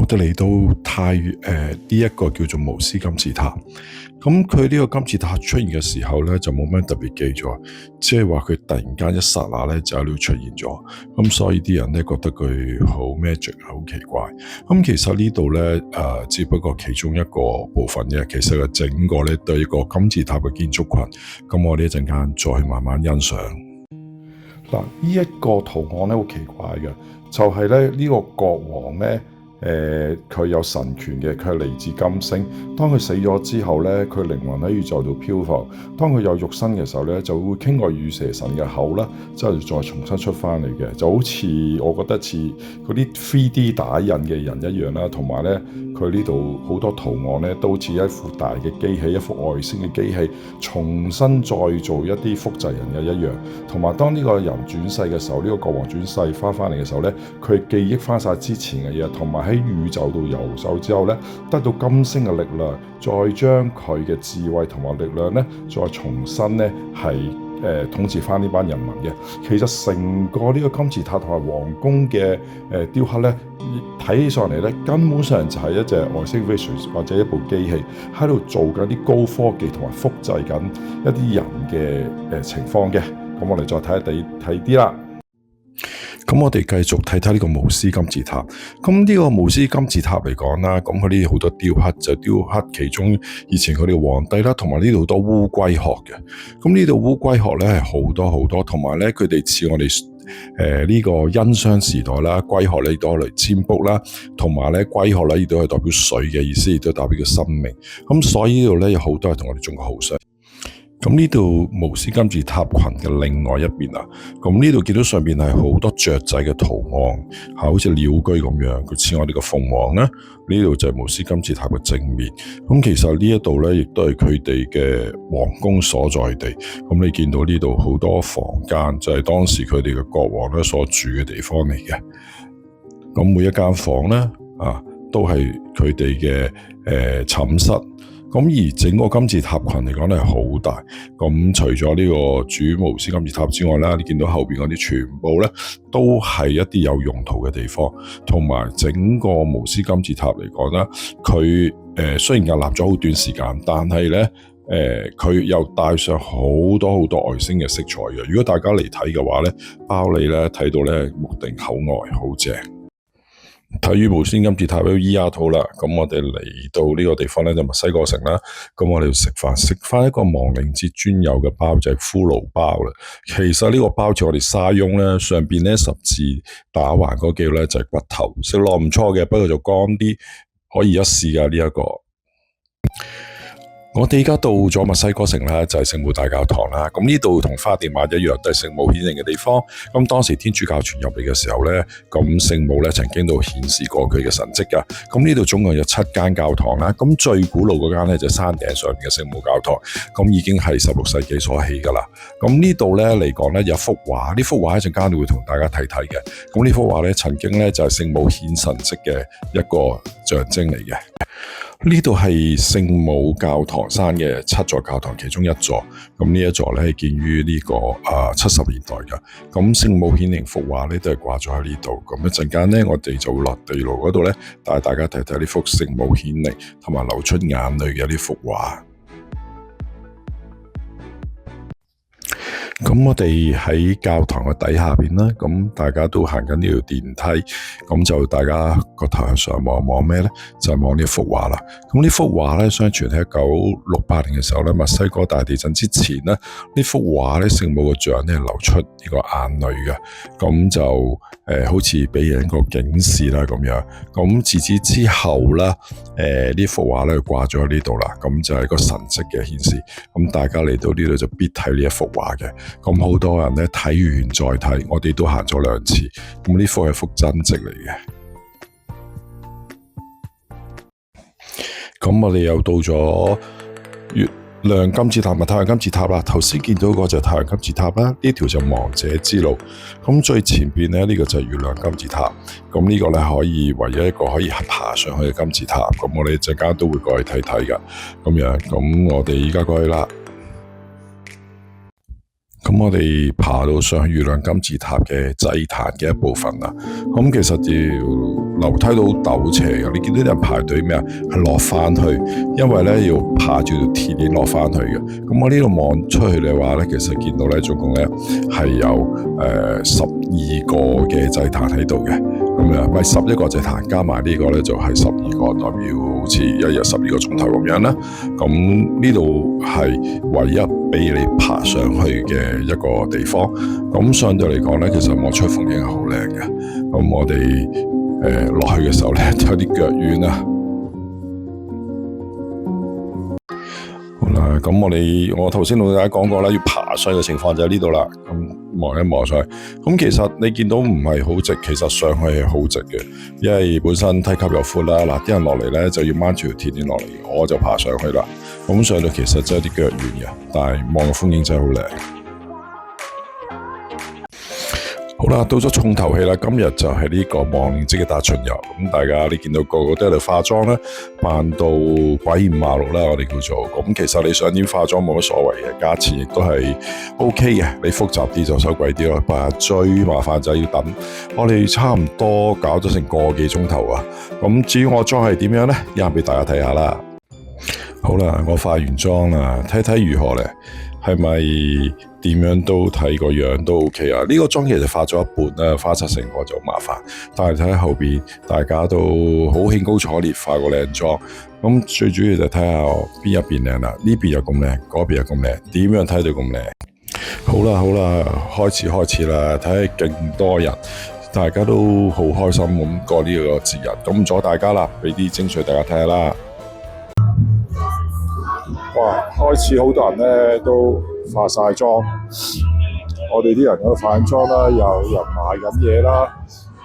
哋嚟到太呢一個叫做無絲金字塔。咁佢呢個金字塔出現嘅時候咧，就冇咩特別記載，即係話佢突然間一剎那咧就喺度出現咗。咁所以啲人咧覺得佢好 magic 啊，好奇怪。咁其實呢度咧只不過其中一個部分嘅，其實整個咧對一個金字塔嘅建築群。咁我哋一陣間再去慢慢欣賞。嗱，呢一個圖案咧好奇怪嘅，就係咧呢個國王咧。佢有神權嘅，佢係嚟自金星。當佢死咗之後咧，佢靈魂喺宇宙度漂浮。當佢有肉身嘅時候咧，就會經過羽蛇神嘅口啦，之後再重新出翻嚟嘅，就好似我覺得似嗰啲 3D 打印嘅人一樣啦。同埋咧，佢呢度好多圖案咧，都似一副大嘅機器，一副外星嘅機器，重新再做一啲複製人嘅一樣。同埋當呢個人轉世嘅時候，呢個國王轉世翻嚟嘅時候咧，佢記憶翻晒之前嘅嘢，同埋喺宇宙度遊走之後咧，得到金星嘅力量，再將佢嘅智慧同埋力量咧，再重新咧係統治翻呢班人民嘅。其實成個呢個金字塔同埋皇宮嘅雕刻咧，睇起上嚟咧，根本上就係一隻外星 vessel 或者一部機器喺度做緊啲高科技同埋複製緊一啲人嘅情況嘅。咁我哋再睇啲啦。咁我哋繼續睇睇呢個無絲金字塔。咁呢個無絲金字塔嚟講啦，咁佢呢度好多雕刻，就雕刻其中以前佢哋皇帝啦，同埋呢度好多烏龜殼嘅。咁呢度烏龜殼咧係好多好多，同埋咧佢哋似我哋呢個殷商時代啦，龜殼呢都嚟占卜啦，同埋咧龜殼咧亦都係代表水嘅意思，亦都代表個生命。咁所以呢度咧有好多係同我哋中國好相。咁呢度無絲金字塔群嘅另外一邊啊，咁呢度見到上邊係好多雀仔嘅圖案，好似鳥居咁樣，佢似我哋嘅鳳凰啦。呢度就係無絲金字塔嘅正面。咁其實呢一度咧，亦都係佢哋嘅皇宮所在地。咁你見到呢度好多房間，就係當時佢哋嘅國王咧所住嘅地方嚟嘅。咁每一間房咧都係佢哋嘅寢室。咁而整個金字塔群嚟講咧係好大，咁除咗呢個主無絲金字塔之外啦，你見到後邊嗰啲全部咧都係一啲有用途嘅地方，同埋整個無絲金字塔嚟講咧，佢雖然屹立咗好短時間，但係咧佢又帶上好多好多外星嘅色彩嘅。如果大家嚟睇嘅話咧，包你咧睇到咧目定口呆，好正。睇完無絲金字塔嘅 ER 圖啦，咁我哋嚟到呢個地方咧就墨西哥城啦。咁我哋要食翻一個亡靈節專有嘅包，就係骷髏包啦。其實呢個包似我哋沙翁咧，上邊咧十字打橫嗰幾個咧就係骨頭，食落唔錯嘅，不過就乾啲，可以一試噶呢一個。我哋而家到咗墨西哥城啦，就係聖母大教堂啦。咁呢度同花地瑪一樣，都係聖母顯靈嘅地方。咁當時天主教傳入嚟嘅時候咧，咁聖母咧曾經都顯示過佢嘅神蹟噶。咁呢度總共有7間教堂啦。咁最古老嗰間咧就係山頂上面嘅聖母教堂，咁已經係16世紀所起噶啦。咁呢度咧嚟講咧有幅畫，呢幅畫一陣間會同大家睇睇嘅。咁呢幅畫咧曾經咧就係聖母顯神蹟嘅一個象徵嚟嘅。呢度係聖母教堂山嘅7座教堂其中一座，咁呢一座咧係建於呢個70年代嘅。咁聖母顯靈幅畫咧都係掛咗喺呢度。咁一陣間咧我哋就會落地牢嗰度咧帶大家睇睇呢幅聖母顯靈同埋流出眼淚嘅呢幅畫。咁我哋喺教堂嘅底下邊啦，咁大家都行緊呢條電梯，咁就大家個頭向上望咩咧？就係望呢幅畫啦。咁呢幅畫咧，相傳喺1968年嘅時候咧，墨西哥大地震之前咧，呢幅畫咧，聖母嘅像咧流出呢個眼淚嘅，咁就好似俾人一個警示啦咁樣。咁自此之後啦，呢幅畫咧掛咗喺呢度啦，咁就係個神蹟嘅顯示。咁大家嚟到呢度就必睇呢一幅畫嘅。咁好多人咧睇完再睇，我哋都行咗2次。咁呢幅係幅真跡嚟嘅。咁我哋又到咗月亮金字塔同太陽金字塔啦。頭先見到個就係太陽金字塔啦，呢條就亡者之路。咁最前邊咧呢個就係月亮金字塔。咁呢個咧可以唯一一個可以爬上去嘅金字塔。咁我哋陣間都會過去睇睇噶。咁樣，咁我哋而家過去啦。咁我哋爬到上去月亮金字塔嘅祭壇嘅一部分啦。咁其實條樓梯都好陡斜嘅，你見到啲人排隊咩啊？係落翻去，因為咧要爬住條鐵鏈落翻去嘅。咁我呢度望出去嘅話咧，其實見到咧總共咧係有12個嘅祭壇喺度嘅。咁樣咪11個祭壇加埋呢個咧就係12個，代表好似一日12個鐘頭咁樣啦。咁呢度係唯一俾你爬上去嘅一個地方。咁相對嚟講咧，其實望出風景係好靚嘅。咁我哋落去嘅時候咧，有啲腳軟啊。好啦，咁我頭先同大家講過啦，要爬上去嘅情況就喺呢度啦。咁望一望上去，咁其實你見到唔係好直，其實上去係好直嘅，因為本身梯級又闊啦。嗱，啲人落嚟咧就要掹住條鐵鏈落嚟，我就爬上去啦。咁上到其實真係有啲腳軟嘅，但係望嘅風景真係好靚。好啦，到咗重頭戲啦，今日就係呢個亡靈節嘅大巡遊。咁大家你見到個個都喺度化妝啦，扮到鬼五馬六啦，我哋叫做。咁其實你想點化妝冇乜所謂嘅，價錢亦都係 OK 嘅。你複雜啲就收貴啲咯，但係最麻煩就係要等。我哋差唔多搞咗成個幾鐘頭啊。咁至於我妝係點樣呢？一陣俾大家睇下啦。好啦，我化完妝啦，睇睇如何呢？係咪點樣都睇個樣都 OK 啊？呢個妝其實化咗一半啦，化7成個就麻煩。但係睇喺後邊，大家都好興高采烈化個靚妝。咁最主要就睇下邊一邊靚啦，呢邊又咁靚，嗰邊又咁靚，點樣睇到咁靚？好啦，開始啦！睇下勁多人，大家都好開心咁過呢個節日。咁唔阻大家啦，俾啲精髓大家睇下啦。哇！開始好多人咧都化晒妝，我哋啲人喺度化緊妝啦，又有人買緊嘢啦，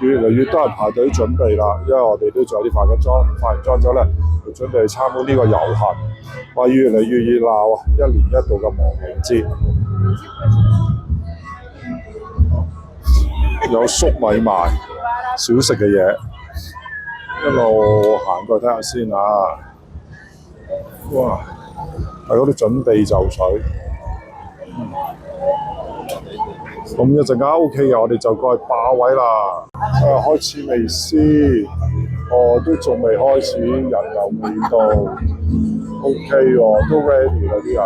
越嚟越多人排隊準備啦。因為我哋都仲有啲化緊妝，化完妝之後咧，就準備參觀呢個遊行，話越嚟越熱鬧啊！一年一度嘅亡靈節，有粟米賣，小食嘅嘢，一路行過睇下先啊！哇！喺嗰度準備就緒，咁一陣間 OK 嘅，我哋就過去霸位啦。開始未先？都仲未開始，人又未到 ，OK 喎，都 ready 啦啲人。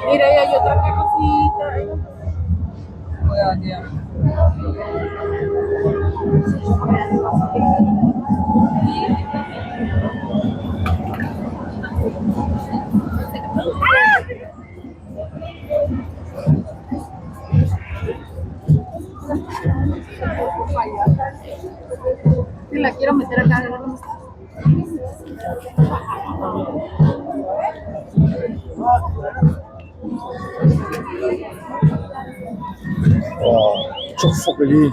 Mira, ahí hay otra cosita. Si la quiero meter acá.祝福嗰啲，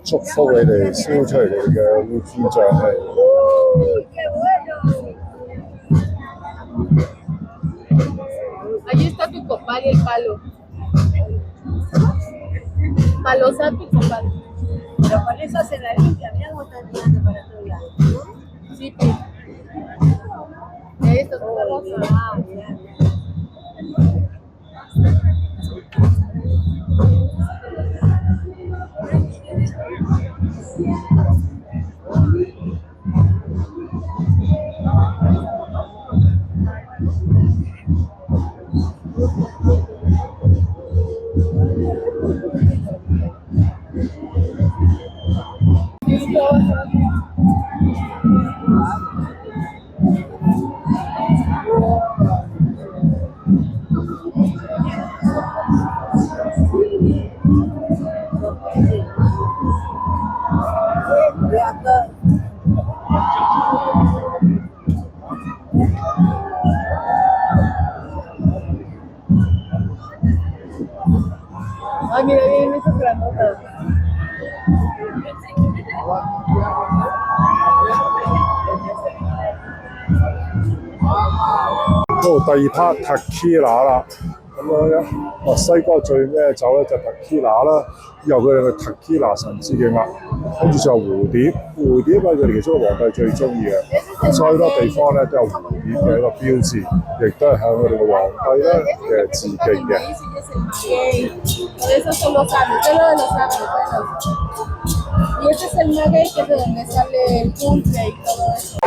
祝福你哋燒出嚟嘅烏煙瘴氣。Ahí está tu compadre, el palo. Palosa tu compadre. Pero con eso se la limpia, mira cómo está tirando para todos lados. Sí, pues. Ahí está tu palo. Ah, bien. Ay, mira, vienen esas granotas.到第二 part Tequila 啦，咁樣墨西哥最咩酒咧就 Tequila 啦，由佢哋嘅 Tequila 神致敬啦，跟住就蝴蝶，蝴蝶係佢哋其中一個皇帝最中意嘅，所以好多地方咧都有蝴蝶嘅一個標誌，亦都係向佢哋嘅皇帝咧嘅致敬嘅。Por eso son los árboles, es lo de los árboles, bueno. Y este es el maguey, que es de donde sale el pulque y todo eso.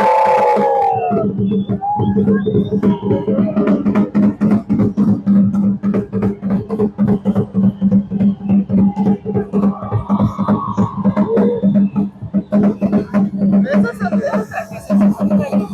Esas son de otras que se hacen también.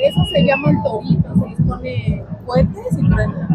Eso se llaman toritos, se les pone cohetes y prenden.